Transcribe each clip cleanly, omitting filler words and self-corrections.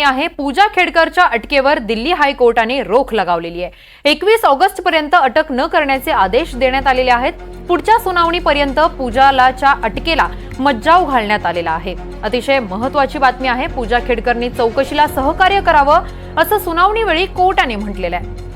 आहे पूजा खेडकरच्या अटकेवर दिल्ली हायकोर्टाने रोख लगावलेली आहे। 21 ऑगस्ट पर्यंत अटक न करण्याचे आदेश देण्यात आलेले आहेत। पुढच्या सुनावणीपर्यंत पूजालाच्या अटकेला मज्जाव घालण्यात आलेला आहे। अतिशय महत्त्वाची बातमी आहे, पूजा खेडकरनी चौकशीला सहकार्य करावं असं सुनावणीवेळी कोर्टाने म्हटलेलं आहे।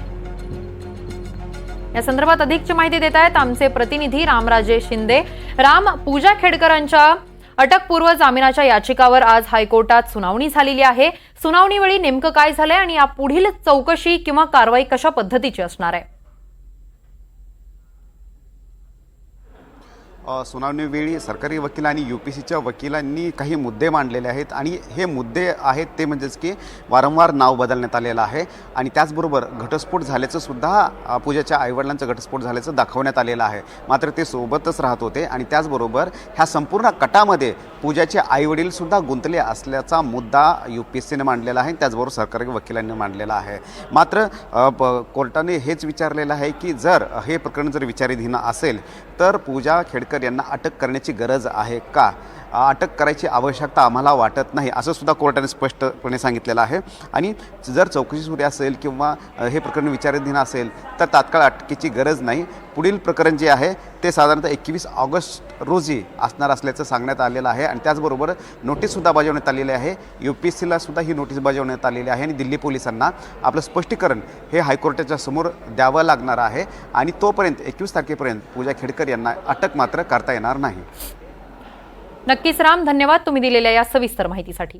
या संदर्भात अधिकची माहिती देत आहेत आमचे प्रतिनिधी रामराजे शिंदे। राम, पूजा खेडकरांच्या अटकपूर्व जामिनाच्या याचिकावर आज हायकोर्टात सुनावणी झालेली आहे। सुनावणीवेळी नेमकं काय झालंय आणि या पुढील चौकशी किंवा कारवाई कशा पद्धतीची असणार आहे? सुनावणीवेळी सरकारी वकील आणि यूपीसीच्या वकिलांनी काही मुद्दे मांडलेले आहेत आणि हे मुद्दे आहेत ते म्हणजेच की वारंवार नाव बदलण्यात आलेलं आहे आणि त्याचबरोबर घटस्फोट झाल्याचं सुद्धा पूजाच्या आईवडिलांचं घटस्फोट झाल्याचं दाखवण्यात आलेलं आहे। मात्र ते सोबतच राहत होते आणि त्याचबरोबर ह्या संपूर्ण कटामध्ये पूजाचे आईवडील सुद्धा गुंतले असल्याचा मुद्दा यूपीसीने मांडलेला आहे, त्याचबरोबर सरकारी वकिलांनी मांडलेला आहे। मात्र कोर्टाने हेच विचारलेलं आहे की जर हे प्रकरण जर विचाराधीन असेल तर पूजा खेडकर यांना अटक करण्याची गरज आहे का, अटक करायची आवश्यकता आम्हाला वाटत नाही असं सुद्धा कोर्टाने स्पष्टपणे सांगितलेलं आहे। आणि जर चौकशी सुरू असेल किंवा हे प्रकरण विचाराधीन असेल तर तात्काळ अटकेची गरज नाही। पुढील प्रकरण जे आहे ते साधारणतः 21 ऑगस्ट रोजी असणार असल्याचं सांगण्यात आलेलं आहे आणि त्याचबरोबर नोटीससुद्धा बजावण्यात आलेली आहे। यूपीसीला सुद्धा ही नोटीस बजावण्यात आलेली आहे आणि दिल्ली पोलिसांना आपलं स्पष्टीकरण हे हायकोर्टाच्या समोर द्यावं लागणार आहे आणि तोपर्यंत 21 तारखेपर्यंत पूजा खेडकर यांना अटक मात्र करता येणार नाही। नक्कीच राम, धन्यवाद तुम्ही दिलेल्या या सविस्तर माहितीसाठी।